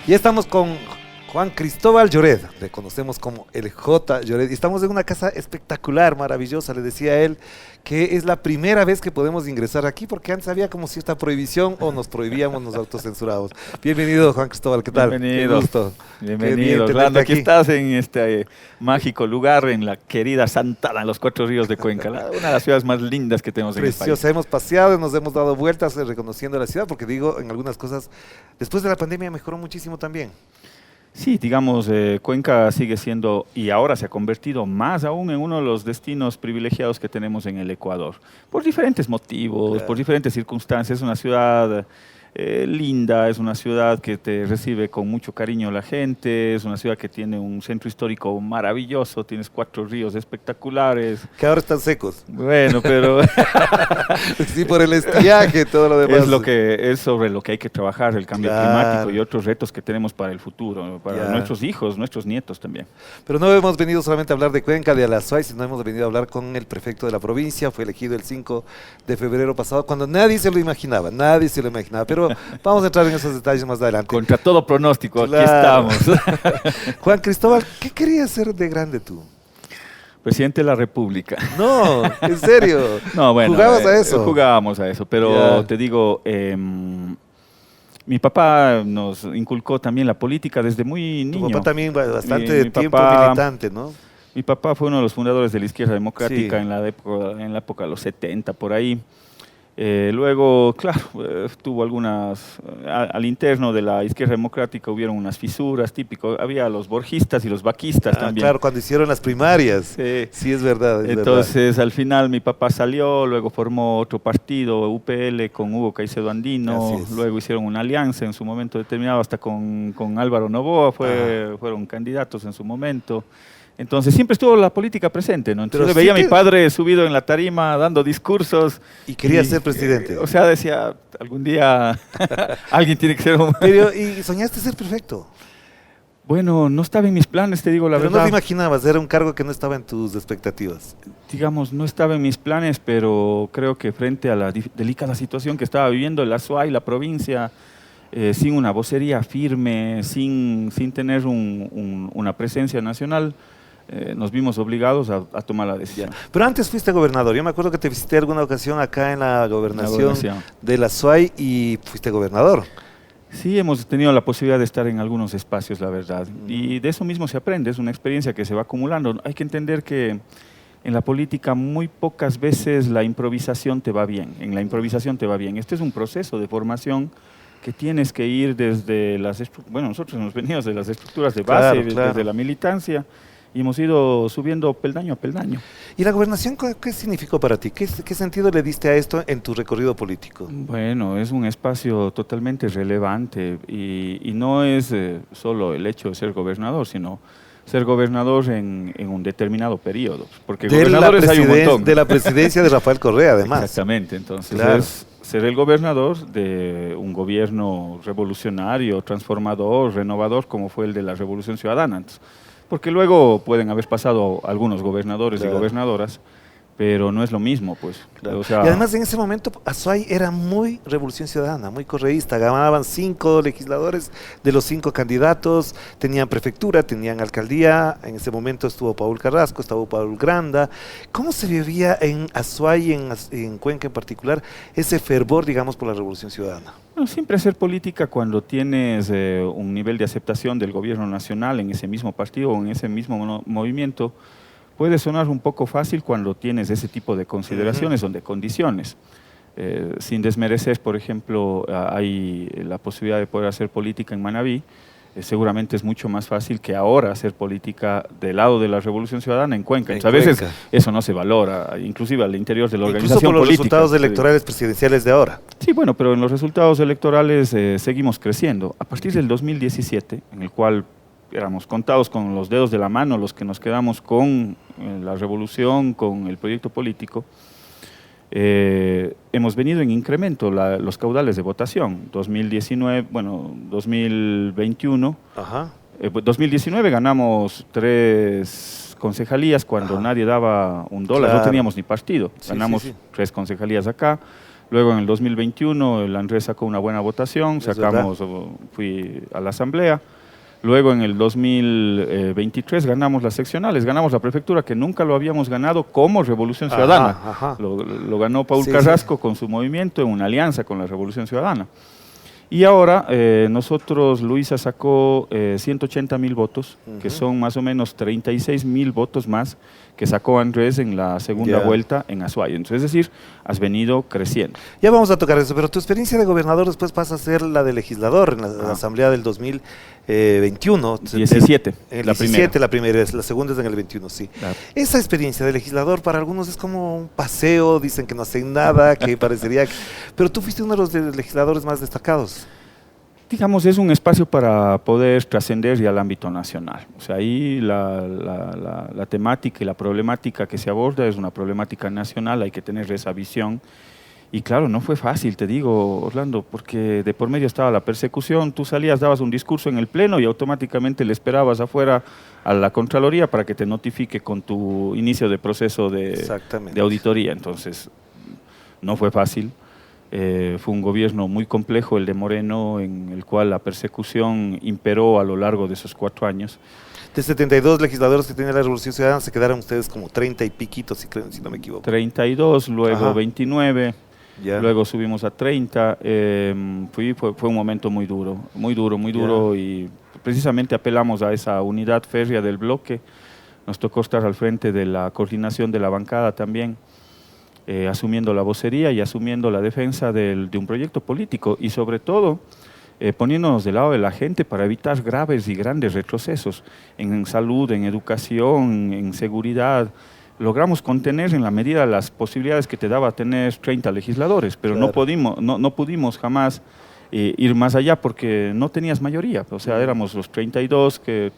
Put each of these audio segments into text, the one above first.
Y estamos con Juan Cristóbal Lloret, le conocemos como el J. Lloret, y estamos en una casa espectacular, maravillosa. Le decía a él que es la primera vez que podemos ingresar aquí, porque antes había como cierta prohibición o nos prohibíamos, nos autocensurábamos. Bienvenido, Juan Cristóbal, ¿qué tal? Bienvenido. Qué gusto. Bienvenido, Orlando. Aquí estás en este mágico lugar, en la querida Santa Ana, en los Cuatro Ríos de Cuenca, una de las ciudades más lindas que tenemos en el país. Preciosa, hemos paseado, nos hemos dado vueltas reconociendo la ciudad, porque digo, en algunas cosas, después de la pandemia mejoró muchísimo también. Sí, digamos, Cuenca sigue siendo, y ahora se ha convertido más aún en uno de los destinos privilegiados que tenemos en el Ecuador, por diferentes motivos, Claro. Por diferentes circunstancias. Es una ciudad linda, es una ciudad que te recibe con mucho cariño la gente, es una ciudad que tiene un centro histórico maravilloso, tienes 4 ríos espectaculares. Que ahora están secos. Bueno, pero Sí, por el estiaje y todo lo demás. es sobre lo que hay que trabajar, el cambio climático y otros retos que tenemos para el futuro, para nuestros hijos, nuestros nietos también. Pero no hemos venido solamente a hablar de Cuenca, de Alazoay, sino hemos venido a hablar con el prefecto de la provincia. Fue elegido el 5 de febrero pasado, cuando nadie se lo imaginaba, pero vamos a entrar en esos detalles más adelante. Contra todo pronóstico, claro. Aquí estamos. Juan Cristóbal, ¿qué querías ser de grande tú? Presidente de la República. No, en serio. No, bueno, ¿Jugabas a eso? Jugábamos a eso, pero te digo, mi papá nos inculcó también la política desde muy niño. Tu papá también bastante tiempo militante, ¿no? Mi papá fue uno de los fundadores de la izquierda democrática, sí, en la época de los 70, por ahí. Luego, claro, tuvo algunas, al interno de la izquierda democrática hubieron unas fisuras típicas, había los borgistas y los vaquistas también. Claro, cuando hicieron las primarias, sí es verdad. Entonces, al final mi papá salió, luego formó otro partido, UPL, con Hugo Caicedo Andino, luego hicieron una alianza en su momento determinado, hasta con Álvaro Noboa, fueron candidatos en su momento. Entonces siempre estuvo la política presente, ¿no? Entonces veía a mi padre subido en la tarima dando discursos. Y quería ser presidente. O sea, decía, algún día alguien tiene que ser un... Pero, ¿y soñaste ser prefecto? Bueno, no estaba en mis planes, te digo la verdad. Pero no te imaginabas, era un cargo que no estaba en tus expectativas. Digamos, no estaba en mis planes, pero creo que frente a la delicada situación que estaba viviendo el Azuay, la provincia, sin una vocería firme, sin tener una presencia nacional, nos vimos obligados a tomar la decisión. Pero antes fuiste gobernador. Yo me acuerdo que te visité alguna ocasión acá en la gobernación de la Azuay y fuiste gobernador. Sí, hemos tenido la posibilidad de estar en algunos espacios, la verdad. Y de eso mismo se aprende, es una experiencia que se va acumulando. Hay que entender que en la política muy pocas veces la improvisación te va bien. En la improvisación te va bien. Este es un proceso de formación que tienes que ir desde nosotros hemos venido de las estructuras de base, desde la militancia, y hemos ido subiendo peldaño a peldaño. ¿Y la gobernación qué significó para ti? ¿Qué sentido le diste a esto en tu recorrido político? Bueno, es un espacio totalmente relevante y no es solo el hecho de ser gobernador, sino ser gobernador en un determinado periodo. Porque gobernadores hay un montón. De la presidencia de Rafael Correa, además. Exactamente, entonces es ser el gobernador de un gobierno revolucionario, transformador, renovador, como fue el de la Revolución Ciudadana. Entonces, porque luego pueden haber pasado algunos gobernadores y gobernadoras, pero no es lo mismo, pues. O sea, y además en ese momento Azuay era muy Revolución Ciudadana, muy correísta, ganaban 5 legisladores de los 5 candidatos, tenían prefectura, tenían alcaldía, en ese momento estuvo Paul Carrasco, estuvo Paul Granda. ¿Cómo se vivía en Azuay, en Cuenca en particular, ese fervor, digamos, por la Revolución Ciudadana? Bueno, siempre hacer política cuando tienes un nivel de aceptación del gobierno nacional en ese mismo partido o en ese mismo movimiento, puede sonar un poco fácil cuando tienes ese tipo de consideraciones o de condiciones. Sin desmerecer, por ejemplo, hay la posibilidad de poder hacer política en Manabí. Seguramente es mucho más fácil que ahora hacer política del lado de la Revolución Ciudadana en Cuenca. Entonces, a veces eso no se valora, inclusive al interior de la organización política. Incluso por los resultados electorales presidenciales de ahora. Sí, bueno, pero en los resultados electorales seguimos creciendo. A partir del 2017, en el cual éramos contados con los dedos de la mano los que nos quedamos con la revolución, con el proyecto político, hemos venido en incremento los caudales de votación. 2021, 2019 ganamos 3 concejalías cuando nadie daba $1, no teníamos ni partido. Ganamos 3 concejalías acá. Luego en el 2021 el Andrés sacó una buena votación, fui a la asamblea. Luego en el 2023 ganamos las seccionales, ganamos la prefectura, que nunca lo habíamos ganado como Revolución Ciudadana. Ajá. Lo ganó Paul Carrasco con su movimiento en una alianza con la Revolución Ciudadana. Y ahora nosotros, Luisa sacó 180.000 votos, que son más o menos 36.000 votos más que sacó Andrés en la segunda vuelta en Azuay. Entonces, es decir, has venido creciendo. Ya vamos a tocar eso, pero tu experiencia de gobernador después pasa a ser la de legislador en la asamblea del 2021. 17, la primera, la segunda es en el 21, sí. Claro. Esa experiencia de legislador para algunos es como un paseo, dicen que no hacen nada, que parecería... Pero tú fuiste uno de los legisladores más destacados. Digamos, es un espacio para poder trascender ya al ámbito nacional. O sea, ahí la temática y la problemática que se aborda es una problemática nacional, hay que tener esa visión. Y claro, no fue fácil, te digo, Orlando, porque de por medio estaba la persecución, tú salías, dabas un discurso en el pleno y automáticamente le esperabas afuera a la Contraloría para que te notifique con tu inicio de proceso de auditoría. Entonces, no fue fácil. Fue un gobierno muy complejo el de Moreno, en el cual la persecución imperó a lo largo de esos 4 años. De 72 legisladores que tenía la Revolución Ciudadana, se quedaron ustedes como 30 y piquitos, si no me equivoco. 32, luego 29, ya. Luego subimos a 30. Fue un momento muy duro, y precisamente apelamos a esa unidad férrea del bloque. Nos tocó estar al frente de la coordinación de la bancada también. Asumiendo la vocería y asumiendo la defensa de un proyecto político y sobre todo poniéndonos del lado de la gente para evitar graves y grandes retrocesos en salud, en educación, en seguridad. Logramos contener en la medida las posibilidades que te daba tener 30 legisladores, pero no pudimos jamás ir más allá porque no tenías mayoría. O sea, éramos los 32 que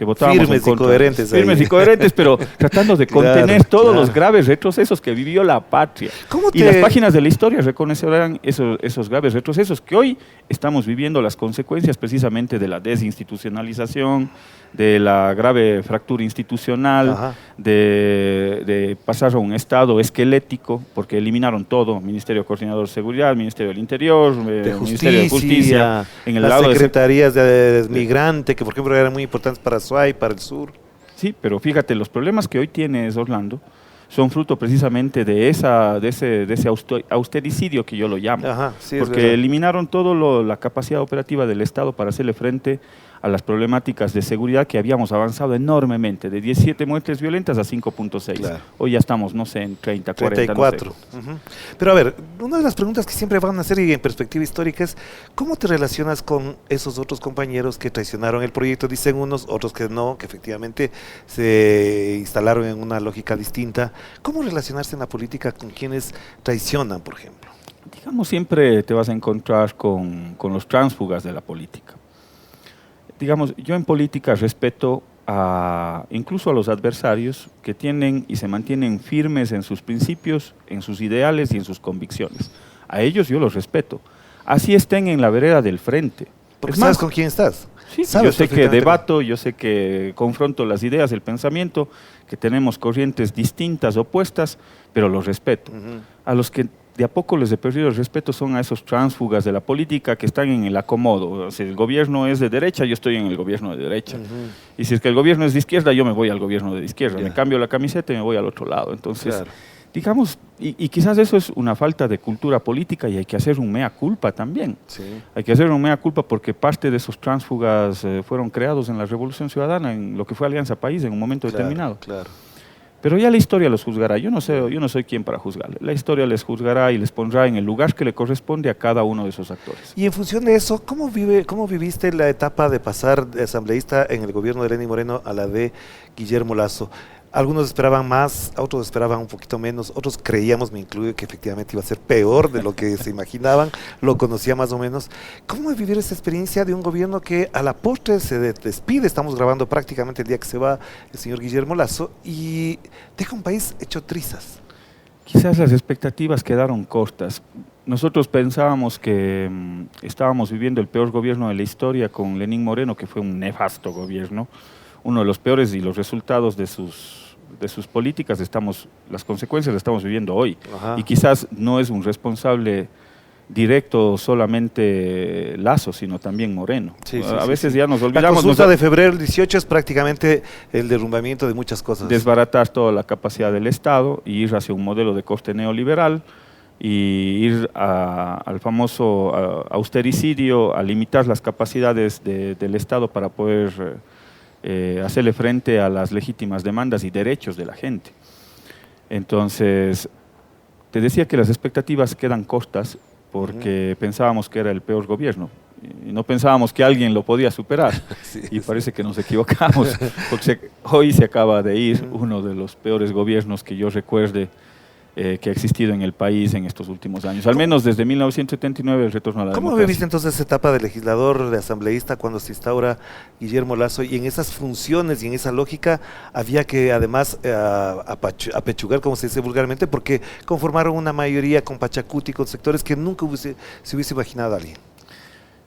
votábamos firmes y coherentes. Firmes y coherentes, pero tratando de contener todos los graves retrocesos que vivió la patria. Y las páginas de la historia reconocerán esos graves retrocesos que hoy estamos viviendo las consecuencias precisamente de la desinstitucionalización, de la grave fractura institucional, de pasar a un estado esquelético, porque eliminaron todo, Ministerio Coordinador de Seguridad, Ministerio del Interior, Ministerio de Justicia, en el las lado secretarías de migrante, que por ejemplo eran muy importantes para Azuay, para el sur. Sí, pero fíjate, los problemas que hoy tienes, Orlando, son fruto precisamente de ese austericidio que yo lo llamo, porque eliminaron toda la capacidad operativa del Estado para hacerle frente a las problemáticas de seguridad que habíamos avanzado enormemente, de 17 muertes violentas a 5.6. Claro. Hoy ya estamos, no sé, en 30, 40, 34. No sé. Pero a ver, una de las preguntas que siempre van a hacer y en perspectiva histórica es, ¿cómo te relacionas con esos otros compañeros que traicionaron el proyecto? Dicen unos, otros que no, que efectivamente se instalaron en una lógica distinta. ¿Cómo relacionarse en la política con quienes traicionan, por ejemplo? Digamos, siempre te vas a encontrar con los tránsfugas de la política. Digamos, yo en política respeto incluso a los adversarios que tienen y se mantienen firmes en sus principios, en sus ideales y en sus convicciones. A ellos yo los respeto. Así estén en la vereda del frente. Porque sabes con quién estás. Sí, yo sé que debato, yo sé que confronto las ideas, el pensamiento, que tenemos corrientes distintas, opuestas, pero los respeto. A los que de a poco les he perdido el respeto son a esos tránsfugas de la política que están en el acomodo. Si el gobierno es de derecha, yo estoy en el gobierno de derecha. Y si es que el gobierno es de izquierda, yo me voy al gobierno de izquierda. Me cambio la camiseta y me voy al otro lado. Entonces, digamos, y quizás eso es una falta de cultura política y hay que hacer un mea culpa también. Hay que hacer un mea culpa porque parte de esos tránsfugas fueron creados en la Revolución Ciudadana, en lo que fue Alianza País en un momento determinado. Pero ya la historia los juzgará. Yo no soy quien para juzgarle. La historia les juzgará y les pondrá en el lugar que le corresponde a cada uno de esos actores. Y en función de eso, ¿cómo viviste la etapa de pasar de asambleísta en el gobierno de Lenín Moreno a la de Guillermo Lasso? Algunos esperaban más, otros esperaban un poquito menos, otros creíamos, me incluyo, que efectivamente iba a ser peor de lo que se imaginaban, lo conocía más o menos. ¿Cómo es vivir esa experiencia de un gobierno que a la postre se despide? Estamos grabando prácticamente el día que se va el señor Guillermo Lasso y deja un país hecho trizas. Quizás las expectativas quedaron cortas. Nosotros pensábamos que estábamos viviendo el peor gobierno de la historia con Lenín Moreno, que fue un nefasto gobierno, uno de los peores, y los resultados de de sus políticas, las consecuencias las estamos viviendo hoy. Ajá. Y quizás no es un responsable directo solamente Lasso, sino también Moreno. Sí, sí, A sí, veces sí. ya nos La olvidamos. consulta de febrero del 18 es prácticamente el derrumbamiento de muchas cosas. Desbaratar toda la capacidad del Estado y ir hacia un modelo de corte neoliberal y ir al famoso austericidio, a limitar las capacidades del Estado para poder hacerle frente a las legítimas demandas y derechos de la gente. Entonces, te decía que las expectativas quedan cortas porque pensábamos que era el peor gobierno y no pensábamos que alguien lo podía superar. Sí, Y parece que nos equivocamos, porque hoy se acaba de ir uno de los peores gobiernos que yo recuerde que ha existido en el país en estos últimos años, al menos desde 1979 el retorno a la ¿Cómo democracia. viviste entonces esa etapa de legislador, de asambleísta, cuando se instaura Guillermo Lasso? Y en esas funciones y en esa lógica había que además apechugar, como se dice vulgarmente, porque conformaron una mayoría con Pachacuti, con sectores que nunca se hubiese imaginado alguien.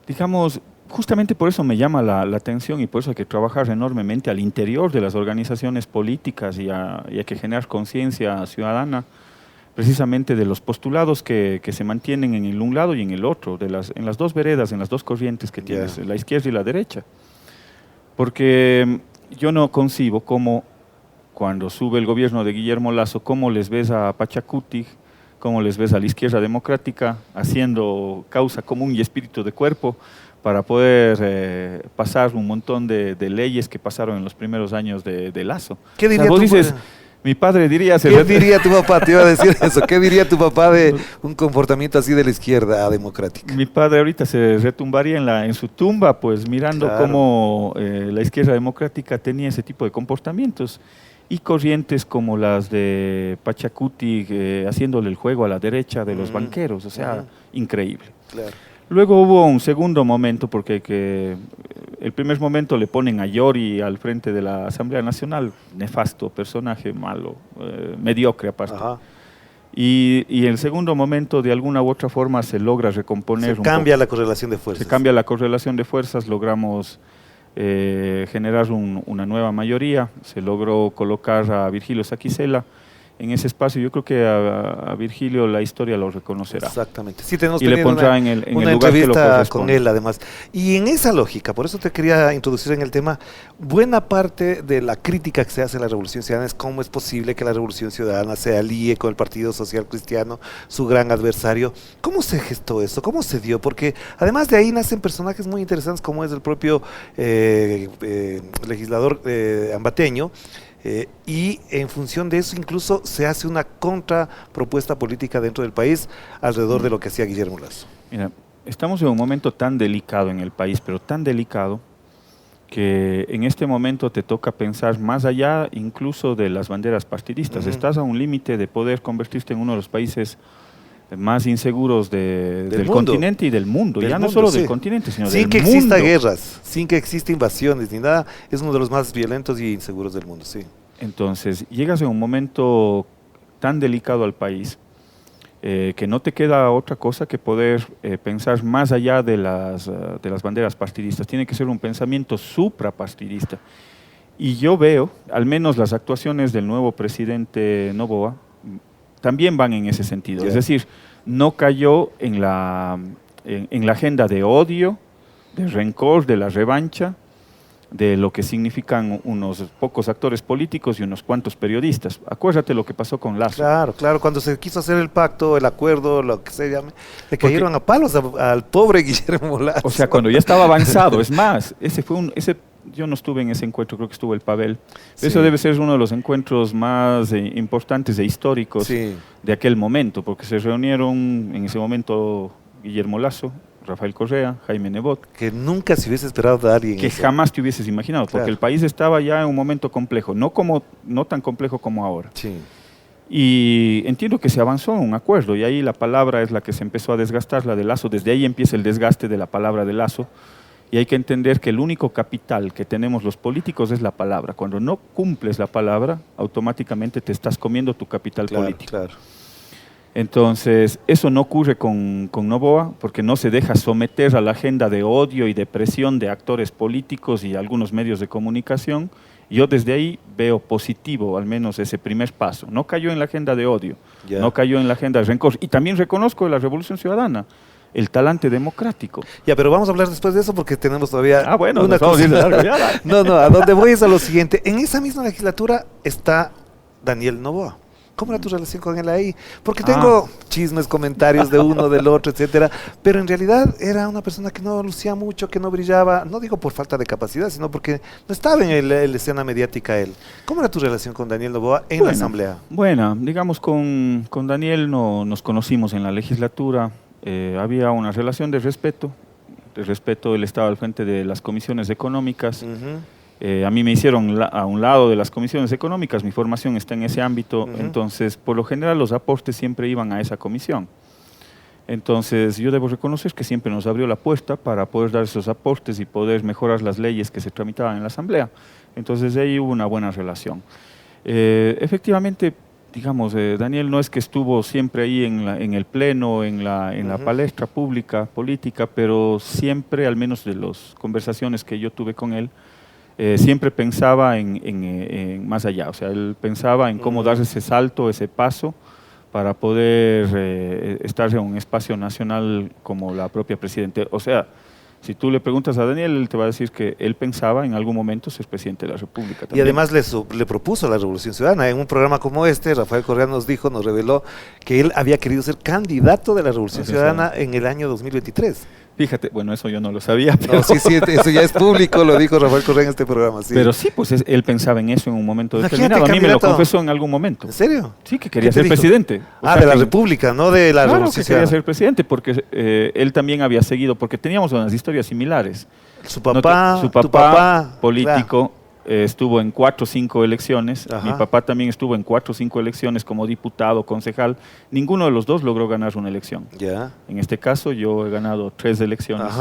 Digamos, justamente por eso me llama la atención y por eso hay que trabajar enormemente al interior de las organizaciones políticas y hay que generar conciencia ciudadana precisamente de los postulados que se mantienen en el un lado y en el otro, en las dos veredas, en las dos corrientes que tienes, la izquierda y la derecha. Porque yo no concibo cómo, cuando sube el gobierno de Guillermo Lasso, cómo les ves a Pachacuti, cómo les ves a la izquierda democrática haciendo causa común y espíritu de cuerpo para poder pasar un montón de leyes que pasaron en los primeros años de Lasso. ¿Qué diría vos dices, mi padre diría... ¿Qué diría tu papá? Te iba a decir eso. ¿Qué diría tu papá de un comportamiento así de la izquierda democrática? Mi padre ahorita se retumbaría en su tumba, pues mirando cómo la izquierda democrática tenía ese tipo de comportamientos y corrientes como las de Pachacuti haciéndole el juego a la derecha de los banqueros, o sea, increíble. Claro. Luego hubo un segundo momento, porque el primer momento le ponen a Yori al frente de la Asamblea Nacional, nefasto, personaje malo, mediocre aparte. Ajá. Y el segundo momento, de alguna u otra forma, se logra recomponer. Se cambia la correlación de fuerzas. Se cambia la correlación de fuerzas, logramos generar una nueva mayoría, se logró colocar a Virgilio Saquicela en ese espacio. Yo creo que a Virgilio la historia lo reconocerá. Exactamente. Sí, tenemos y le pondrá en el lugar que lo corresponde. Con él, además. Y en esa lógica, por eso te quería introducir en el tema, buena parte de la crítica que se hace a la Revolución Ciudadana es cómo es posible que la Revolución Ciudadana se alíe con el Partido Social Cristiano, su gran adversario. ¿Cómo se gestó eso? ¿Cómo se dio? Porque además de ahí nacen personajes muy interesantes, como es el propio legislador ambateño, y en función de eso incluso se hace una contrapropuesta política dentro del país alrededor de lo que hacía Guillermo Lasso. Mira, estamos en un momento tan delicado en el país, pero tan delicado, que en este momento te toca pensar más allá incluso de las banderas partidistas. Estás a un límite de poder convertirte en uno de los países más inseguros del continente y del mundo. Ya no solo del continente, sino del mundo. Sin que exista guerras, sin que exista invasiones ni nada, es uno de los más violentos y inseguros del mundo, sí. Entonces, llegas en un momento tan delicado al país que no te queda otra cosa que poder pensar más allá de las banderas partidistas. Tiene que ser un pensamiento suprapartidista. Y yo veo, al menos las actuaciones del nuevo presidente Noboa, también van en ese sentido. Es decir, no cayó en la agenda de odio, de rencor, de la revancha, de lo que significan unos pocos actores políticos y unos cuantos periodistas. Acuérdate lo que pasó con Lasso. Claro, cuando se quiso hacer el pacto, el acuerdo, lo que se llame, le cayeron a palos al pobre Guillermo Lasso. O sea, cuando ya estaba avanzado. Es más, yo no estuve en ese encuentro, creo que estuvo el Pavel. Sí. Eso debe ser uno de los encuentros más importantes e históricos de aquel momento, porque se reunieron en ese momento Guillermo Lasso, Rafael Correa, Jaime Nebot. Que nunca se hubiese esperado de alguien. Que jamás te hubieses imaginado, porque el país estaba ya en un momento complejo, no tan complejo como ahora. Sí. Y entiendo que se avanzó en un acuerdo, y ahí la palabra es la que se empezó a desgastar, la de Lasso. Desde ahí empieza el desgaste de la palabra de Lasso. Y hay que entender que el único capital que tenemos los políticos es la palabra. Cuando no cumples la palabra, automáticamente te estás comiendo tu capital político. Claro. Entonces, eso no ocurre con Noboa, porque no se deja someter a la agenda de odio y de presión de actores políticos y algunos medios de comunicación. Yo desde ahí veo positivo, al menos ese primer paso. No cayó en la agenda de odio, no cayó en la agenda de rencor. Y también reconozco la Revolución Ciudadana, el talante democrático. Ya, pero vamos a hablar después de eso porque tenemos todavía una cosa. No, a donde voy es a lo siguiente. En esa misma legislatura está Daniel Noboa. ¿Cómo era tu relación con él ahí? Porque tengo chismes, comentarios de uno, del otro, etcétera, pero en realidad era una persona que no lucía mucho, que no brillaba, no digo por falta de capacidad, sino porque no estaba en la escena mediática él. ¿Cómo era tu relación con Daniel Noboa en la Asamblea? Bueno, digamos con Daniel nos conocimos en la legislatura, había una relación de respeto, él estaba al frente de las comisiones económicas. A mí me hicieron a un lado de las comisiones económicas, mi formación está en ese ámbito, entonces por lo general los aportes siempre iban a esa comisión. Entonces yo debo reconocer que siempre nos abrió la puerta para poder dar esos aportes y poder mejorar las leyes que se tramitaban en la Asamblea. Entonces de ahí hubo una buena relación. Efectivamente, digamos, Daniel no es que estuvo siempre ahí en el pleno, en la palestra pública, política, pero siempre, al menos de las conversaciones que yo tuve con él, siempre pensaba en más allá, o sea, él pensaba en cómo dar ese salto, ese paso para poder estar en un espacio nacional como la propia presidente. O sea, si tú le preguntas a Daniel, él te va a decir que él pensaba en algún momento ser presidente de la República también. Y además le propuso la Revolución Ciudadana. En un programa como este, Rafael Correa nos reveló que él había querido ser candidato de la Revolución Ciudadana en el año 2023. Fíjate, bueno, eso yo no lo sabía. Pero... No, sí, eso ya es público, lo dijo Rafael Correa en este programa. Sí. Pero sí, pues él pensaba en eso en un momento determinado. A mí me lo confesó en algún momento. ¿En serio? Sí, que quería ser presidente. De la República, no de la Revolución Ciudadana. Quería ser presidente porque él también había seguido, porque teníamos unas historias similares. Su papá, tu papá político, estuvo en 4 o 5 elecciones. Mi papá también estuvo en 4 o 5 elecciones como diputado, concejal. Ninguno de los dos logró ganar una elección. En este caso yo he ganado 3 elecciones.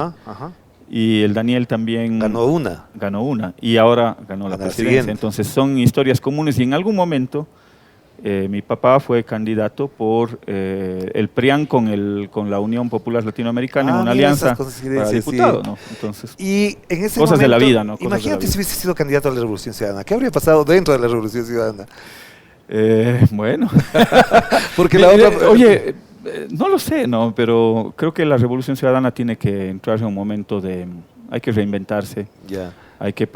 Y el Daniel también ganó una y ahora ganó la presidencia. Entonces son historias comunes y en algún momento mi papá fue candidato por el PRIAN con la Unión Popular Latinoamericana en una alianza para diputado, ¿no? Entonces, y en ese cosas momento, de la vida, ¿no? Imagínate si hubiese sido candidato a la Revolución Ciudadana. ¿Qué habría pasado dentro de la Revolución Ciudadana? Bueno, porque la otra... Oye, no lo sé, no, pero creo que la Revolución Ciudadana tiene que entrar en un momento hay que reinventarse. Hay que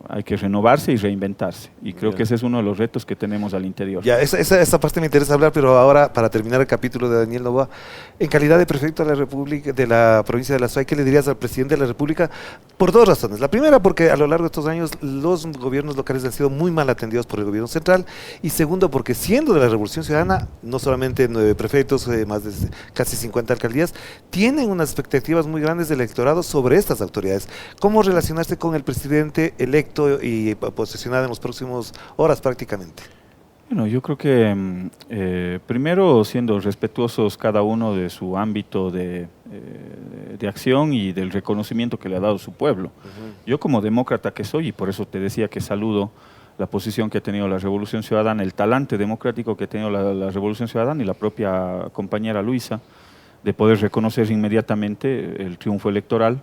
hay que renovarse y reinventarse. Y creo que ese es uno de los retos que tenemos al interior. Esa parte me interesa hablar, pero ahora, para terminar el capítulo de Daniel Noboa, en calidad de prefecto de la República, de la provincia de La Suay, ¿qué le dirías al presidente de la República? Por 2 razones. La primera, porque a lo largo de estos años los gobiernos locales han sido muy mal atendidos por el gobierno central. Y segundo, porque siendo de la Revolución Ciudadana, no solamente 9 prefectos, más de casi 50 alcaldías, tienen unas expectativas muy grandes del electorado sobre estas autoridades. ¿Cómo relacionarse con el presidente electo y posesionado en las próximas horas prácticamente? Bueno, yo creo que primero siendo respetuosos cada uno de su ámbito de acción y del reconocimiento que le ha dado su pueblo. Yo como demócrata que soy, y por eso te decía que saludo la posición que ha tenido la Revolución Ciudadana, el talante democrático que ha tenido la Revolución Ciudadana y la propia compañera Luisa, de poder reconocer inmediatamente el triunfo electoral,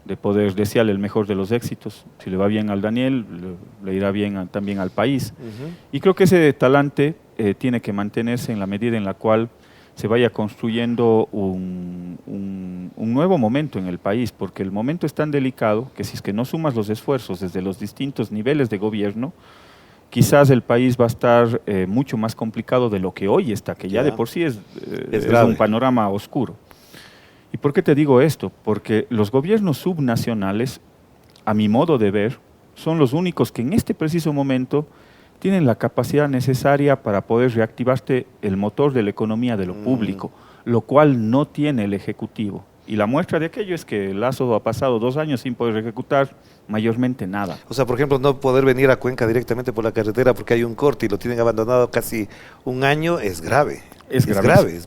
de poder desearle el mejor de los éxitos. Si le va bien al Daniel, le irá bien también al país. Y creo que ese talante tiene que mantenerse en la medida en la cual se vaya construyendo un nuevo momento en el país, porque el momento es tan delicado que si es que no sumas los esfuerzos desde los distintos niveles de gobierno, quizás el país va a estar mucho más complicado de lo que hoy está, que ya de por sí es un panorama oscuro. ¿Y por qué te digo esto? Porque los gobiernos subnacionales, a mi modo de ver, son los únicos que en este preciso momento tienen la capacidad necesaria para poder reactivarte el motor de la economía de lo público, lo cual no tiene el Ejecutivo. Y la muestra de aquello es que Lazo ha pasado 2 años sin poder ejecutar mayormente nada. O sea, por ejemplo, no poder venir a Cuenca directamente por la carretera porque hay un corte y lo tienen abandonado casi 1 año, es grave. Es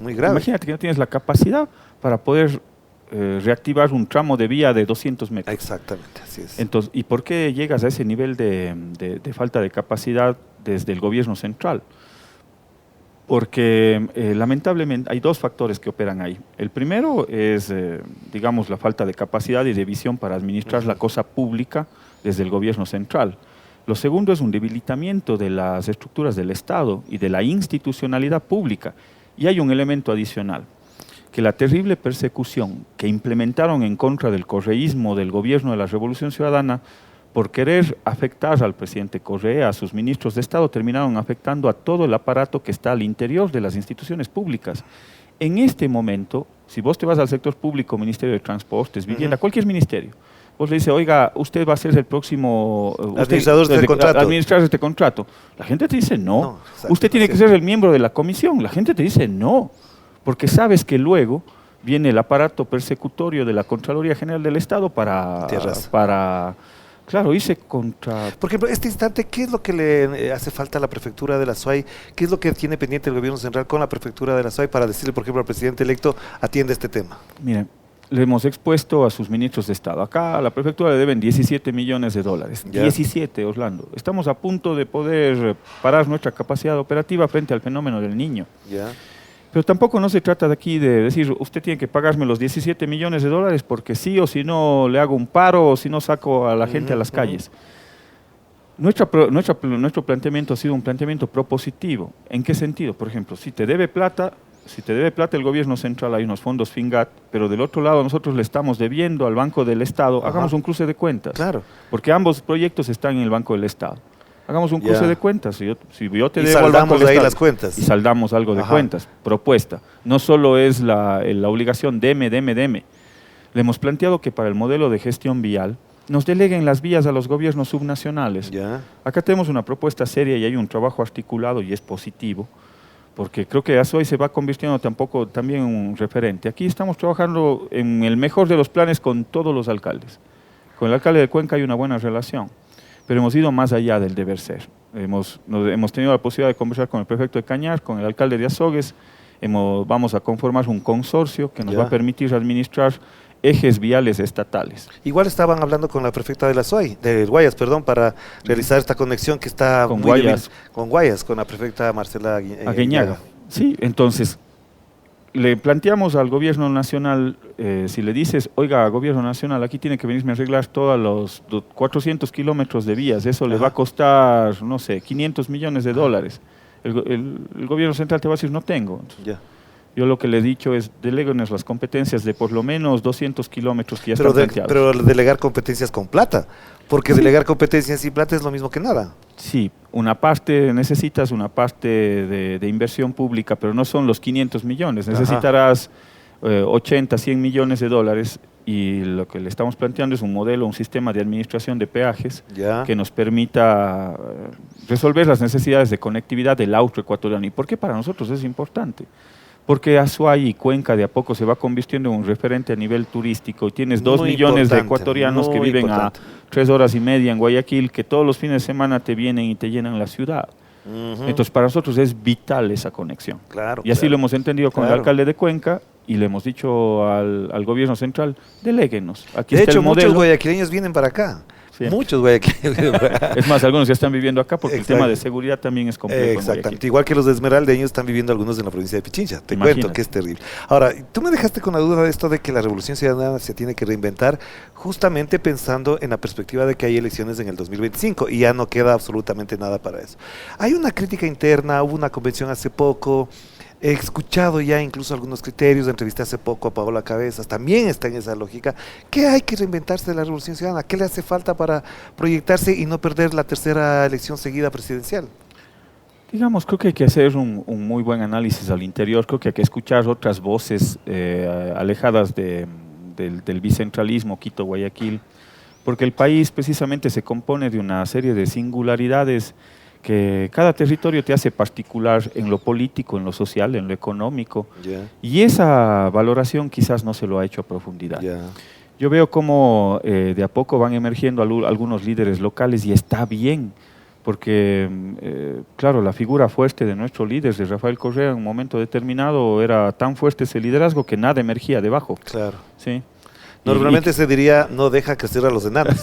muy grave. Imagínate que no tienes la capacidad para poder reactivar un tramo de vía de 200 metros. Exactamente, así es. Entonces, ¿y por qué llegas a ese nivel de falta de capacidad desde el gobierno central? Porque lamentablemente hay 2 factores que operan ahí. El primero es, digamos, la falta de capacidad y de visión para administrar la cosa pública desde el gobierno central. Lo segundo es un debilitamiento de las estructuras del Estado y de la institucionalidad pública. Y hay un elemento adicional, que la terrible persecución que implementaron en contra del correísmo del gobierno de la Revolución Ciudadana por querer afectar al presidente Correa, a sus ministros de Estado, terminaron afectando a todo el aparato que está al interior de las instituciones públicas. En este momento, si vos te vas al sector público, Ministerio de Transportes, Vivienda, cualquier ministerio, vos le dices, oiga, usted va a ser el próximo administrador de este contrato. Administrar este contrato. La gente te dice no. No, exacto, usted tiene que ser el miembro de la comisión. La gente te dice no, porque sabes que luego viene el aparato persecutorio de la Contraloría General del Estado para claro, irse contra... Por ejemplo, este instante, ¿qué es lo que le hace falta a la prefectura de la SUAY? ¿Qué es lo que tiene pendiente el gobierno central con la prefectura de la SUAY para decirle, por ejemplo, al presidente electo, atiende este tema? Miren, le hemos expuesto a sus ministros de Estado. Acá a la prefectura le deben 17 millones de dólares. Ya. 17, Orlando. Estamos a punto de poder parar nuestra capacidad operativa frente al fenómeno del Niño. Ya. Pero tampoco no se trata de aquí de decir, usted tiene que pagarme los 17 millones de dólares porque sí o si no le hago un paro o si no saco a la gente a las calles. Nuestro planteamiento ha sido un planteamiento propositivo. ¿En qué sentido? Por ejemplo, si te debe plata el gobierno central, hay unos fondos FINGAT, pero del otro lado nosotros le estamos debiendo al Banco del Estado, hagamos un cruce de cuentas. Claro. Porque ambos proyectos están en el Banco del Estado. Hagamos un cruce de cuentas. Si yo te y debo al Banco del ahí Estado, las cuentas. y saldamos algo de cuentas. Propuesta. No solo es la obligación, deme. Le hemos planteado que para el modelo de gestión vial nos deleguen las vías a los gobiernos subnacionales. Ya. Acá tenemos una propuesta seria y hay un trabajo articulado y es positivo, porque creo que ASOI se va convirtiendo también en un referente. Aquí estamos trabajando en el mejor de los planes con todos los alcaldes. Con el alcalde de Cuenca hay una buena relación, pero hemos ido más allá del deber ser. Hemos tenido la posibilidad de conversar con el prefecto de Cañar, con el alcalde de Azogues. Vamos a conformar un consorcio que nos va a permitir administrar ejes viales estatales. Igual estaban hablando con la prefecta de la SUAY, de Guayas, perdón, para realizar esta conexión que está con muy Guayas. Con Guayas, con la prefecta Marcela Aguiñaga. Sí, entonces le planteamos al gobierno nacional, si le dices, oiga, gobierno nacional, aquí tiene que venirme a arreglar todos los 400 kilómetros de vías, eso le va a costar, no sé, 500 millones de dólares. El gobierno central te va a decir, no tengo. Entonces, yo lo que le he dicho es, deléguenos las competencias de por lo menos 200 kilómetros que ya están planteados. Pero delegar competencias con plata, porque delegar competencias sin plata es lo mismo que nada. Sí, necesitas una parte de inversión pública, pero no son los 500 millones, necesitarás 80, 100 millones de dólares y lo que le estamos planteando es un modelo, un sistema de administración de peajes que nos permita resolver las necesidades de conectividad del austro ecuatoriano. ¿Y por qué para nosotros es importante? Porque Azuay y Cuenca de a poco se va convirtiendo en un referente a nivel turístico y tienes 2 millones de ecuatorianos que viven a 3 horas y media en Guayaquil, que todos los fines de semana te vienen y te llenan la ciudad. Entonces para nosotros es vital esa conexión. Y así lo hemos entendido con el alcalde de Cuenca y le hemos dicho al gobierno central, deléguenos. Aquí de está hecho, el modelo. Muchos guayaquileños vienen para acá. Muchos guayaquileños. Es más, algunos ya están viviendo acá porque el tema de seguridad también es complejo. Exactamente, igual que los de Esmeraldeños están viviendo algunos en la provincia de Pichincha. Te cuento que es terrible. Ahora, tú me dejaste con la duda de esto de que la Revolución Ciudadana se tiene que reinventar justamente pensando en la perspectiva de que hay elecciones en el 2025 y ya no queda absolutamente nada para eso. Hay una crítica interna, hubo una convención hace poco. He escuchado ya incluso algunos criterios, entrevisté hace poco a Paola Cabezas, también está en esa lógica. ¿Qué hay que reinventarse de la Revolución Ciudadana? ¿Qué le hace falta para proyectarse y no perder la tercera elección seguida presidencial? Digamos, creo que hay que hacer un muy buen análisis al interior, creo que hay que escuchar otras voces alejadas del bicentralismo Quito-Guayaquil, porque el país precisamente se compone de una serie de singularidades que cada territorio te hace particular en lo político, en lo social, en lo económico, y esa valoración quizás no se lo ha hecho a profundidad. Yo veo cómo de a poco van emergiendo algunos líderes locales y está bien, porque claro, la figura fuerte de nuestro líder, de Rafael Correa, en un momento determinado era tan fuerte ese liderazgo que nada emergía debajo. Claro. ¿Sí? Normalmente se diría, no deja crecer a los enanos.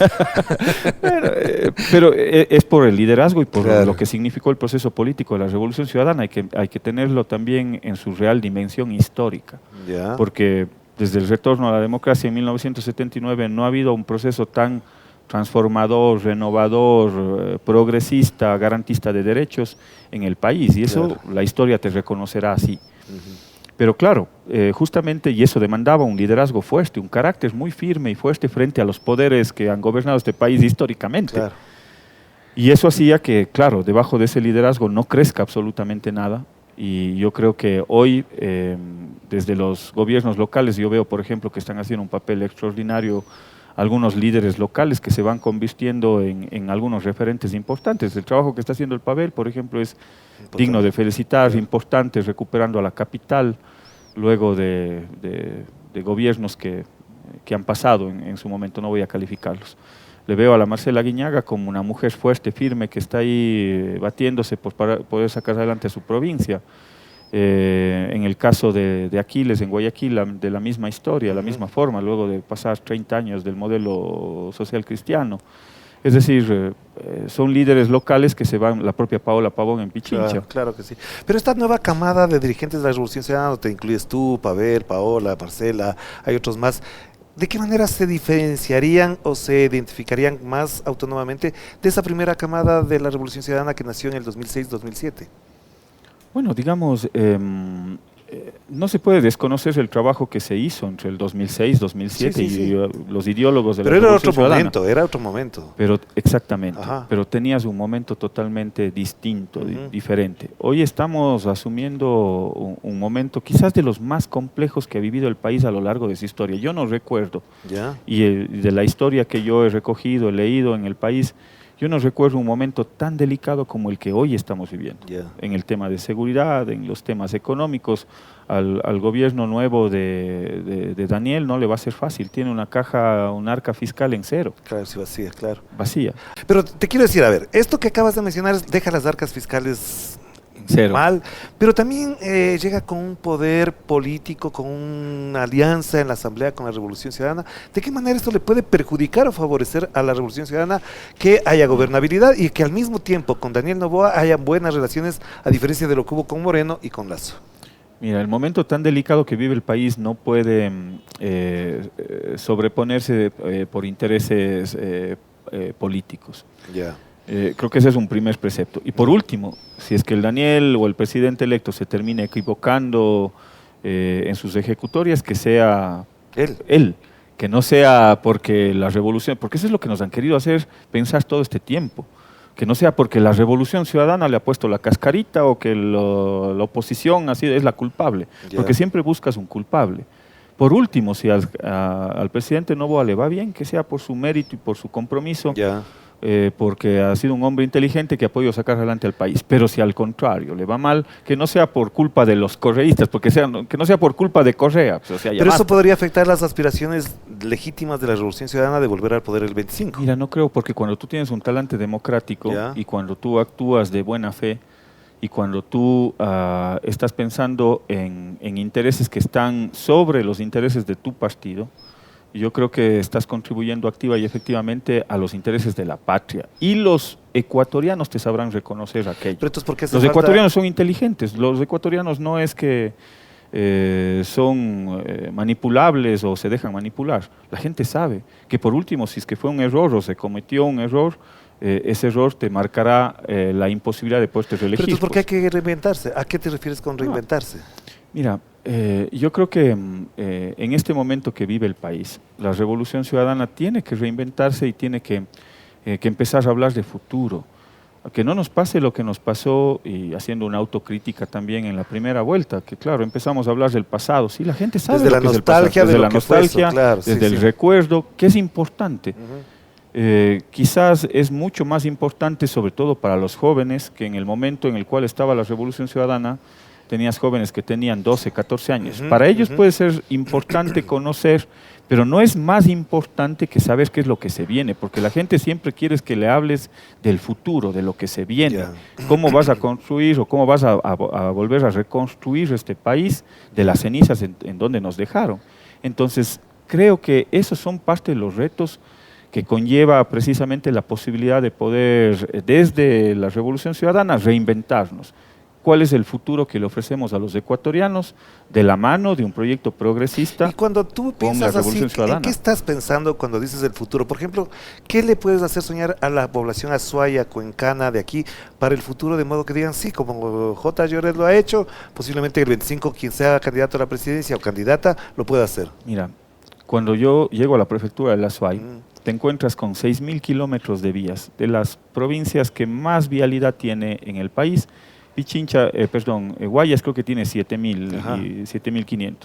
pero es por el liderazgo y por lo que significó el proceso político de la Revolución Ciudadana. Hay que tenerlo también en su real dimensión histórica. Porque desde el retorno a la democracia en 1979 no ha habido un proceso tan transformador, renovador, progresista, garantista de derechos en el país. Y eso la historia te reconocerá así. Pero claro, justamente, y eso demandaba un liderazgo fuerte, un carácter muy firme y fuerte frente a los poderes que han gobernado este país históricamente. Claro. Y eso hacía que, claro, debajo de ese liderazgo no crezca absolutamente nada. Y yo creo que hoy, desde los gobiernos locales, yo veo, por ejemplo, que están haciendo un papel extraordinario algunos líderes locales que se van convirtiendo en algunos referentes importantes. El trabajo que está haciendo el Pavel, por ejemplo, es digno de felicitar, importante, recuperando a la capital, luego de gobiernos que han pasado en su momento, no voy a calificarlos. Le veo a la Marcela Guiñaga como una mujer fuerte, firme, que está ahí batiéndose para poder sacar adelante a su provincia. En el caso de Aquiles, en Guayaquil, de la misma historia, la misma forma, luego de pasar 30 años del modelo social cristiano. Es decir, son líderes locales que se van, la propia Paola Pavón en Pichincha. Claro, claro que sí. Pero esta nueva camada de dirigentes de la Revolución Ciudadana, te incluyes tú, Pavel, Paola, Marcela, hay otros más. ¿De qué manera se diferenciarían o se identificarían más autónomamente de esa primera camada de la Revolución Ciudadana que nació en el 2006-2007? Bueno, digamos, no se puede desconocer el trabajo que se hizo entre el 2006, 2007 y los ideólogos de la Revolución Ciudadana. Pero era otro momento. Pero, exactamente, Ajá. pero tenías un momento totalmente distinto, diferente. Hoy estamos asumiendo un momento quizás de los más complejos que ha vivido el país a lo largo de su historia. Yo no recuerdo, y de la historia que yo he recogido, he leído en el país, yo no recuerdo un momento tan delicado como el que hoy estamos viviendo, en el tema de seguridad, en los temas económicos. Al gobierno nuevo de Daniel no le va a ser fácil, tiene un arca fiscal en cero. Claro, sí, vacía, claro. Vacía. Pero te quiero decir, a ver, esto que acabas de mencionar deja las arcas fiscales cero. Mal, pero también llega con un poder político, con una alianza en la Asamblea con la Revolución Ciudadana. ¿De qué manera esto le puede perjudicar o favorecer a la Revolución Ciudadana que haya gobernabilidad y que al mismo tiempo con Daniel Noboa haya buenas relaciones, a diferencia de lo que hubo con Moreno y con Lasso? Mira, el momento tan delicado que vive el país no puede sobreponerse por intereses políticos. Creo que ese es un primer precepto. Y por último, si es que el Daniel o el presidente electo se termina equivocando en sus ejecutorias, que sea él, que no sea porque la revolución, porque eso es lo que nos han querido hacer pensar todo este tiempo, que no sea porque la Revolución Ciudadana le ha puesto la cascarita o que la oposición así es la culpable, porque siempre buscas un culpable. Por último, si al presidente Noboa le va bien, que sea por su mérito y por su compromiso, porque ha sido un hombre inteligente que ha podido sacar adelante al país. Pero si al contrario le va mal, que no sea por culpa de los correístas, que no sea por culpa de Correa. Pues, o sea, pero eso podría afectar las aspiraciones legítimas de la Revolución Ciudadana de volver al poder el 25. Mira, no creo, porque cuando tú tienes un talante democrático y cuando tú actúas de buena fe y cuando tú estás pensando en intereses que están sobre los intereses de tu partido, yo creo que estás contribuyendo activa y efectivamente a los intereses de la patria. Y los ecuatorianos te sabrán reconocer aquello. Pero entonces, ¿por qué los ecuatorianos son inteligentes. Los ecuatorianos no es que son manipulables o se dejan manipular. La gente sabe que por último, si es que fue un error o se cometió un error, ese error te marcará la imposibilidad de poderte reelegir. Pero entonces, ¿por qué hay que reinventarse? ¿A qué te refieres con reinventarse? Mira, yo creo que en este momento que vive el país, la Revolución Ciudadana tiene que reinventarse y tiene que empezar a hablar de futuro. Que no nos pase lo que nos pasó, y haciendo una autocrítica también en la primera vuelta, que claro, empezamos a hablar del pasado. Sí, la gente sabe desde lo que es el pasado. Desde la nostalgia, desde el recuerdo, que es importante. Quizás es mucho más importante, sobre todo para los jóvenes, que en el momento en el cual estaba la Revolución Ciudadana, tenías jóvenes que tenían 12, 14 años. Para ellos puede ser importante conocer, pero no es más importante que saber qué es lo que se viene, porque la gente siempre quiere que le hables del futuro, de lo que se viene, cómo vas a construir o cómo vas a volver a reconstruir este país de las cenizas en donde nos dejaron. Entonces, creo que esos son parte de los retos que conlleva precisamente la posibilidad de poder, desde la Revolución Ciudadana, reinventarnos. cuál es el futuro que le ofrecemos a los ecuatorianos de la mano de un proyecto progresista. Y cuando tú piensas así, ¿en qué estás pensando cuando dices el futuro? Por ejemplo, ¿qué le puedes hacer soñar a la población azuaya, cuencana de aquí para el futuro, de modo que digan, sí, como J. Lloret lo ha hecho, posiblemente el 25 quien sea candidato a la presidencia o candidata lo pueda hacer? Mira, cuando yo llego a la prefectura del Azuay, te encuentras con 6.000 kilómetros de vías, de las provincias que más vialidad tiene en el país. Guayas creo que tiene 7.000 y 7.500.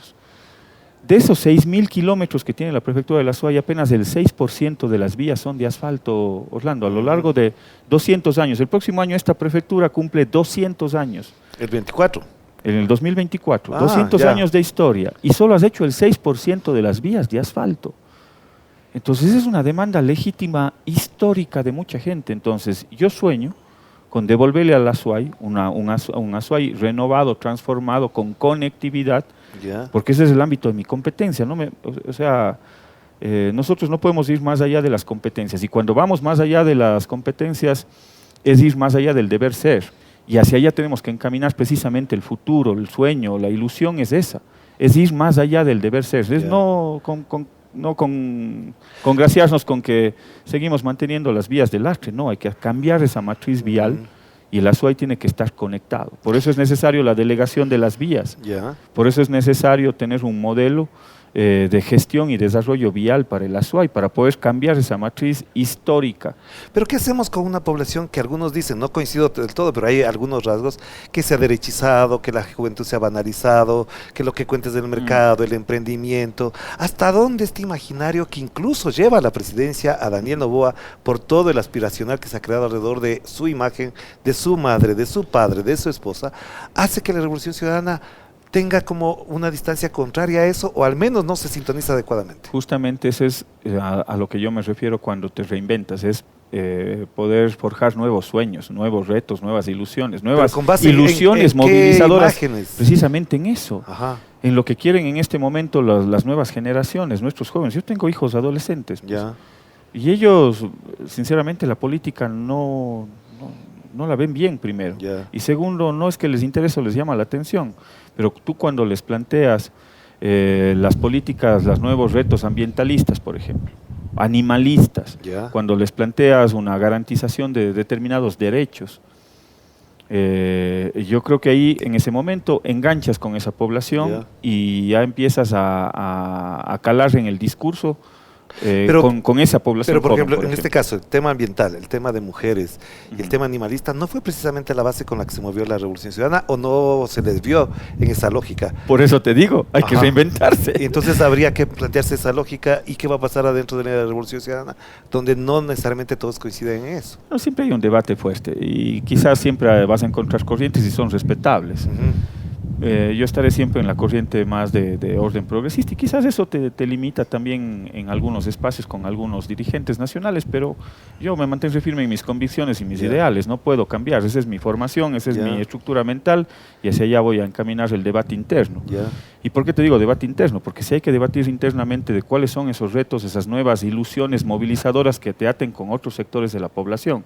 De esos 6.000 kilómetros que tiene la prefectura del Azuay, apenas el 6% de las vías son de asfalto, Orlando, a lo largo de 200 años. El próximo año esta prefectura cumple 200 años. El 24. En el 2024, 200 años de historia, y solo has hecho el 6% de las vías de asfalto. Entonces es una demanda legítima, histórica de mucha gente. Entonces yo sueño con devolverle al Azuay un Azuay renovado, transformado, con conectividad, porque ese es el ámbito de mi competencia. Nosotros no podemos ir más allá de las competencias, y cuando vamos más allá de las competencias es ir más allá del deber ser. Y hacia allá tenemos que encaminar precisamente el futuro, el sueño, la ilusión es esa, es ir más allá del deber ser, es no congraciarnos con que seguimos manteniendo las vías del lastre, no, hay que cambiar esa matriz vial y el Azuay tiene que estar conectado. Por eso es necesario la delegación de las vías, por eso es necesario tener un modelo de gestión y desarrollo vial para el Azuay, para poder cambiar esa matriz histórica. Pero ¿qué hacemos con una población que algunos dicen, no coincido del todo, pero hay algunos rasgos, que se ha derechizado, que la juventud se ha banalizado, que lo que cuentes del mercado, el emprendimiento? ¿Hasta dónde este imaginario que incluso lleva a la presidencia a Daniel Noboa por todo el aspiracional que se ha creado alrededor de su imagen, de su madre, de su padre, de su esposa, hace que la Revolución Ciudadana tenga como una distancia contraria a eso, o al menos no se sintoniza adecuadamente? Justamente eso es a lo que yo me refiero cuando te reinventas, es poder forjar nuevos sueños, nuevos retos, nuevas ilusiones, nuevas ilusiones movilizadoras, precisamente en eso, en lo que quieren en este momento las nuevas generaciones, nuestros jóvenes. Yo tengo hijos adolescentes, pues, y ellos, sinceramente, la política no la ven bien, primero, y segundo, no es que les interese o les llama la atención, pero tú cuando les planteas las políticas, los nuevos retos ambientalistas, por ejemplo, animalistas, cuando les planteas una garantización de determinados derechos, yo creo que ahí en ese momento enganchas con esa población y ya empiezas a calar en el discurso con esa población. Pero por ejemplo, en este caso, el tema ambiental, el tema de mujeres y el tema animalista, ¿no fue precisamente la base con la que se movió la Revolución Ciudadana, o no se desvió en esa lógica? Por eso te digo, hay que reinventarse. Y entonces habría que plantearse esa lógica, y qué va a pasar adentro de la Revolución Ciudadana, donde no necesariamente todos coinciden en eso. No, siempre hay un debate fuerte y quizás siempre vas a encontrar corrientes y son respetables. Yo estaré siempre en la corriente más de orden progresista, y quizás eso te limita también en algunos espacios con algunos dirigentes nacionales, pero yo me mantendré firme en mis convicciones y mis ideales, no puedo cambiar, esa es mi formación, esa es mi estructura mental, y hacia allá voy a encaminar el debate interno. ¿Y por qué te digo debate interno? Porque si hay que debatir internamente de cuáles son esos retos, esas nuevas ilusiones movilizadoras que te aten con otros sectores de la población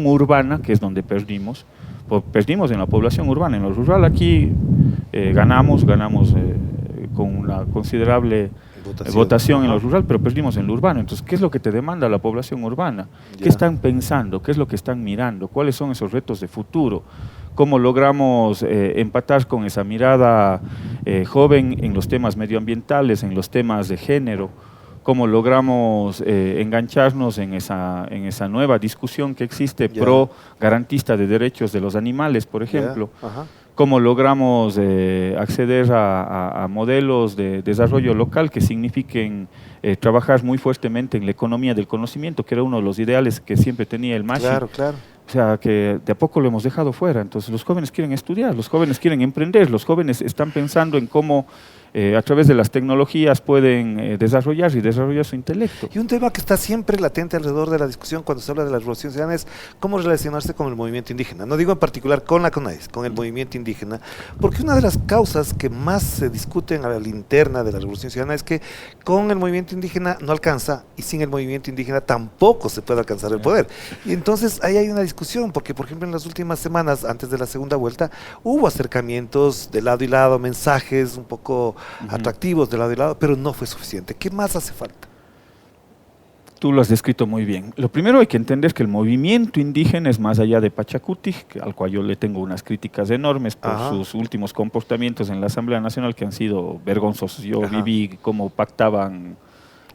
urbana, que es donde perdimos en la población urbana. En lo rural aquí ganamos con una considerable votación en lo rural, pero perdimos en lo urbano. Entonces, ¿qué es lo que te demanda la población urbana? ¿Qué están pensando? ¿Qué es lo que están mirando? ¿Cuáles son esos retos de futuro? ¿Cómo logramos empatar con esa mirada joven en los temas medioambientales, en los temas de género? ¿Cómo logramos engancharnos en esa nueva discusión que existe pro garantista de derechos de los animales, por ejemplo? ¿Cómo logramos acceder a modelos de desarrollo local que signifiquen trabajar muy fuertemente en la economía del conocimiento, que era uno de los ideales que siempre tenía el MASHI? O sea, que de a poco lo hemos dejado fuera. Entonces los jóvenes quieren estudiar, los jóvenes quieren emprender, los jóvenes están pensando en cómo a través de las tecnologías pueden desarrollar su intelecto. Y un tema que está siempre latente alrededor de la discusión cuando se habla de la revolución ciudadana es cómo relacionarse con el movimiento indígena. No digo en particular con la CONAIES, con el movimiento indígena, porque una de las causas que más se discuten a la interna de la revolución ciudadana es que con el movimiento indígena no alcanza y sin el movimiento indígena tampoco se puede alcanzar el poder. Y entonces ahí hay una discusión, porque por ejemplo en las últimas semanas, antes de la segunda vuelta, hubo acercamientos de lado y lado, mensajes un poco atractivos de lado y lado, pero no fue suficiente. ¿Qué más hace falta? Tú lo has descrito muy bien. Lo primero hay que entender que el movimiento indígena es más allá de Pachacuti, al cual yo le tengo unas críticas enormes por sus últimos comportamientos en la Asamblea Nacional que han sido vergonzosos. Yo viví cómo pactaban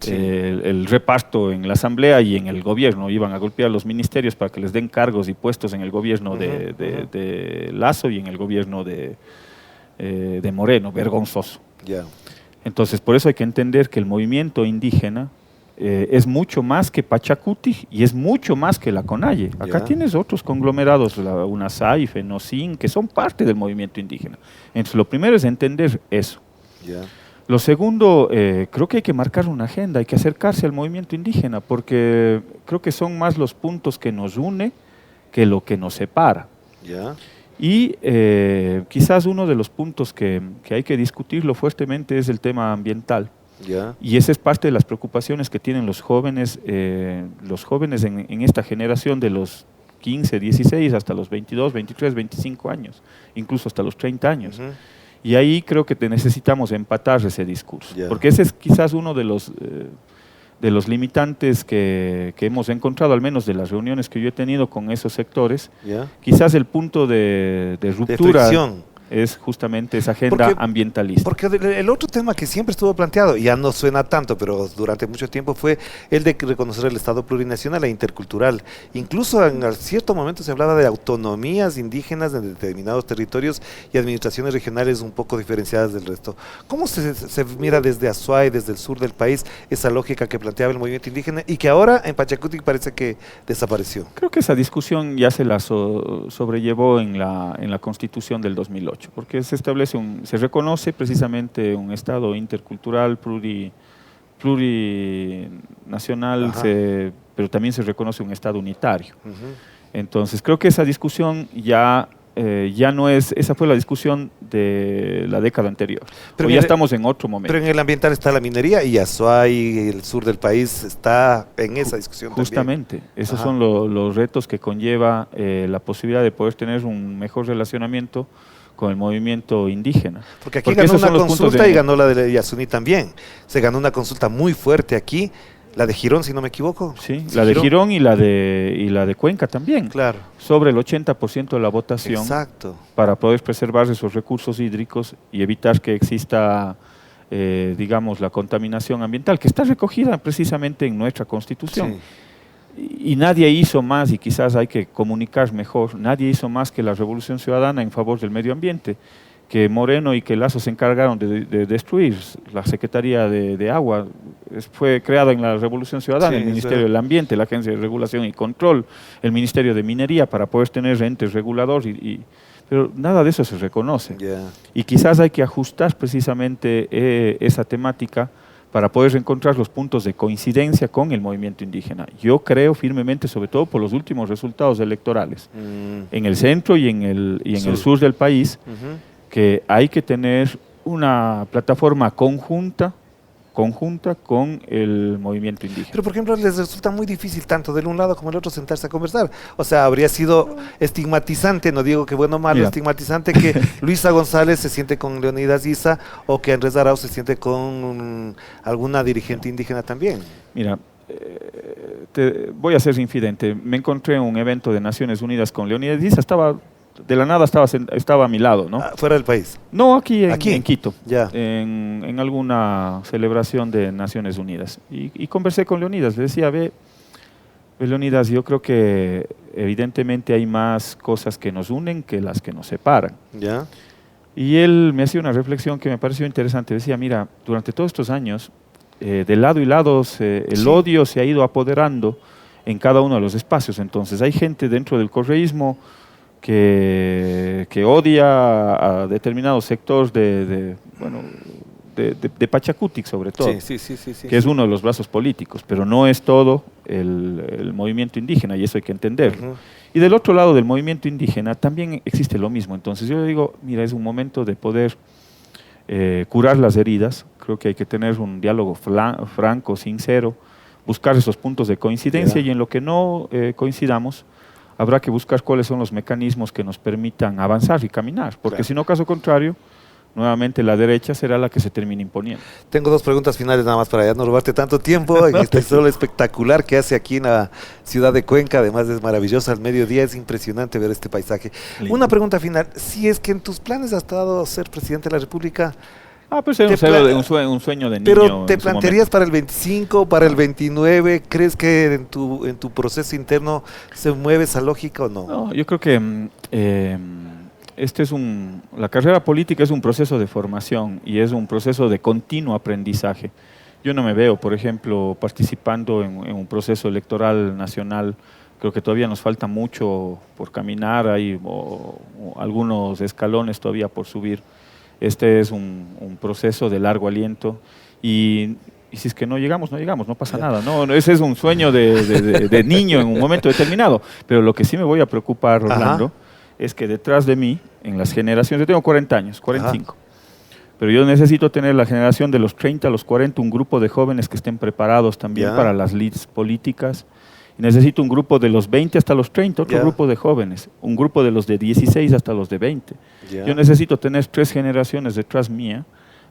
el reparto en la Asamblea y en el gobierno. Iban a golpear a los ministerios para que les den cargos y puestos en el gobierno de Lasso y en el gobierno de Moreno, vergonzoso. Entonces, por eso hay que entender que el movimiento indígena es mucho más que Pachacuti y es mucho más que la CONAIE. Acá tienes otros conglomerados, la UNASAI, FENOCIN, que son parte del movimiento indígena. Entonces, lo primero es entender eso. Lo segundo, creo que hay que marcar una agenda, hay que acercarse al movimiento indígena, porque creo que son más los puntos que nos une que lo que nos separa. Y quizás uno de los puntos que hay que discutirlo fuertemente es el tema ambiental. Y esa es parte de las preocupaciones que tienen los jóvenes en esta generación de los 15, 16 hasta los 22, 23, 25 años, incluso hasta los 30 años. Y ahí creo que necesitamos empatar ese discurso, porque ese es quizás uno de los limitantes que hemos encontrado, al menos de las reuniones que yo he tenido con esos sectores. Quizás el punto de ruptura es justamente esa agenda ambientalista. Porque el otro tema que siempre estuvo planteado, ya no suena tanto, pero durante mucho tiempo fue el de reconocer el Estado plurinacional e intercultural. Incluso en cierto momento se hablaba de autonomías indígenas en determinados territorios y administraciones regionales un poco diferenciadas del resto. ¿Cómo se mira desde Azuay, desde el sur del país, esa lógica que planteaba el movimiento indígena y que ahora en Pachacuti parece que desapareció? Creo que esa discusión ya se la sobrellevó en la Constitución del 2008. Porque se reconoce precisamente un Estado intercultural, plurinacional, pero también se reconoce un Estado unitario. Entonces, creo que esa discusión ya no es, esa fue la discusión de la década anterior. Pero ya estamos en otro momento. Pero en el ambiental está la minería y Azuay, el sur del país, está en esa discusión justamente, también. Esos son los retos que conlleva la posibilidad de poder tener un mejor relacionamiento con el movimiento indígena. Porque aquí ganó una consulta y ganó la de Yasuní también. Se ganó una consulta muy fuerte aquí, la de Girón, si no me equivoco. Sí, la de Girón y la de Cuenca también. Claro. Sobre el 80% de la votación. Exacto. Para poder preservar esos recursos hídricos y evitar que exista, digamos, la contaminación ambiental, que está recogida precisamente en nuestra Constitución. Sí. Y nadie hizo más, y quizás hay que comunicar mejor, nadie hizo más que la Revolución Ciudadana en favor del medio ambiente, que Moreno y que Lasso se encargaron de destruir. La Secretaría de Agua fue creada en la Revolución Ciudadana, el Ministerio del Ambiente, la Agencia de Regulación y Control, el Ministerio de Minería, para poder tener entes reguladores, pero nada de eso se reconoce. Y quizás hay que ajustar precisamente esa temática para poder encontrar los puntos de coincidencia con el movimiento indígena. Yo creo firmemente, sobre todo por los últimos resultados electorales, en el centro y en el sur del país, que hay que tener una plataforma conjunta con el movimiento indígena. Pero, por ejemplo, les resulta muy difícil tanto del un lado como del otro sentarse a conversar. O sea, habría sido estigmatizante, no digo que bueno o malo, estigmatizante que Luisa González se siente con Leonidas Issa o que Andrés Arauz se siente con alguna dirigente indígena también. Mira, voy a ser infidente. Me encontré en un evento de Naciones Unidas con Leonidas Issa, de la nada estaba a mi lado, ¿no? ¿Fuera del país? No, aquí en Quito, ya. En alguna celebración de Naciones Unidas. Y conversé con Leonidas, le decía, ve Leonidas, yo creo que evidentemente hay más cosas que nos unen que las que nos separan. Ya. Y él me hacía una reflexión que me pareció interesante. Decía, mira, durante todos estos años, de lado y lado, el odio se ha ido apoderando en cada uno de los espacios. Entonces hay gente dentro del correísmo que odia a determinados sectores de Pachacutic sobre todo, Sí. que es uno de los brazos políticos, pero no es todo el movimiento indígena, y eso hay que entenderlo. Y del otro lado del movimiento indígena también existe lo mismo. Entonces yo le digo, mira, es un momento de poder curar las heridas. Creo que hay que tener un diálogo franco, sincero, buscar esos puntos de coincidencia, y en lo que no coincidamos, habrá que buscar cuáles son los mecanismos que nos permitan avanzar y caminar, porque si no, caso contrario, nuevamente la derecha será la que se termine imponiendo. Tengo dos preguntas finales nada más para ya no robarte tanto tiempo en este sol espectacular que hace aquí en la ciudad de Cuenca. Además es maravilloso, al mediodía es impresionante ver este paisaje. Lindo. Una pregunta final, si es que en tus planes ha estado ser presidente de la República... Pues es un sueño de niño. Pero ¿te plantearías para el 25, para el 29? ¿Crees que en tu proceso interno se mueve esa lógica o no? No, yo creo que la carrera política es un proceso de formación y es un proceso de continuo aprendizaje. Yo no me veo, por ejemplo, participando en un proceso electoral nacional. Creo que todavía nos falta mucho por caminar, hay o algunos escalones todavía por subir. Este es un proceso de largo aliento y si es que no llegamos, no pasa nada. No, ese es un sueño de niño en un momento determinado. Pero lo que sí me voy a preocupar, Rolando, es que detrás de mí, en las generaciones, yo tengo 40 años, 45, pero yo necesito tener la generación de los 30 a los 40, un grupo de jóvenes que estén preparados también para las leads políticas. Necesito un grupo de los 20 hasta los 30, otro grupo de jóvenes, un grupo de los de 16 hasta los de 20. Yo necesito tener 3 generaciones detrás mía,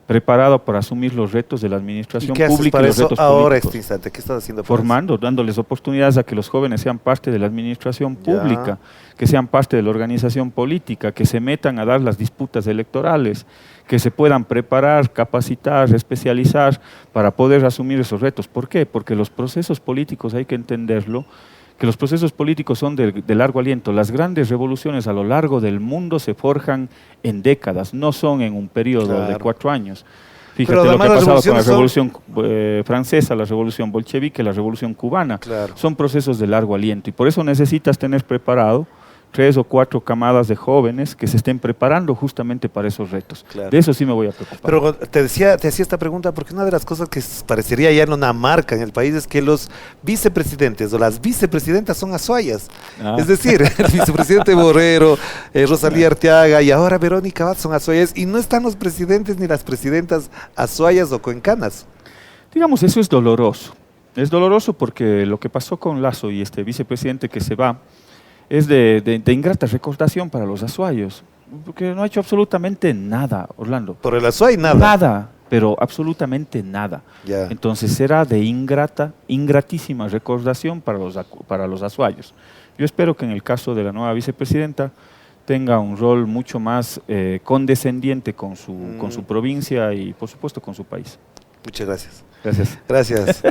preparado para asumir los retos de la administración pública y los retos ahora políticos. Instante? ¿Qué estás haciendo? Formando, dándoles oportunidades a que los jóvenes sean parte de la administración pública, que sean parte de la organización política, que se metan a dar las disputas electorales, que se puedan preparar, capacitar, especializar para poder asumir esos retos. ¿Por qué? Porque los procesos políticos, hay que entenderlo, que los procesos políticos son de largo aliento. Las grandes revoluciones a lo largo del mundo se forjan en décadas, no son en un periodo de 4 años. Fíjate lo que ha pasado con la Revolución Francesa, la Revolución Bolchevique, la Revolución Cubana. Son procesos de largo aliento y por eso necesitas tener preparado 3 o 4 camadas de jóvenes que se estén preparando justamente para esos retos. De eso sí me voy a preocupar. Pero te hacía esta pregunta porque una de las cosas que parecería ya una marca en el país es que los vicepresidentes o las vicepresidentas son azuayas. Es decir, el vicepresidente Borrero, Rosalía Arteaga y ahora Verónica Abad son azuayas y no están los presidentes ni las presidentas azuayas o cuencanas. Digamos, eso es doloroso. Es doloroso porque lo que pasó con Lasso y este vicepresidente que se va es de ingrata recordación para los azuayos, porque no ha hecho absolutamente nada, Orlando. Por el azuay nada. Nada, pero absolutamente nada. Entonces será de ingratísima recordación para los azuayos. Yo espero que en el caso de la nueva vicepresidenta tenga un rol mucho más condescendiente con su provincia y por supuesto con su país. Muchas gracias. Gracias.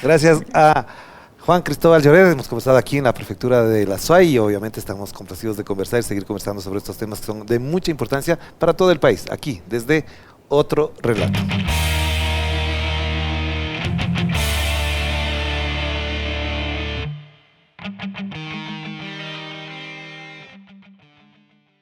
Gracias a Juan Cristóbal Lloret. Hemos conversado aquí en la prefectura de la Azuay y obviamente estamos complacidos de conversar y seguir conversando sobre estos temas que son de mucha importancia para todo el país, aquí, desde Otro Relato.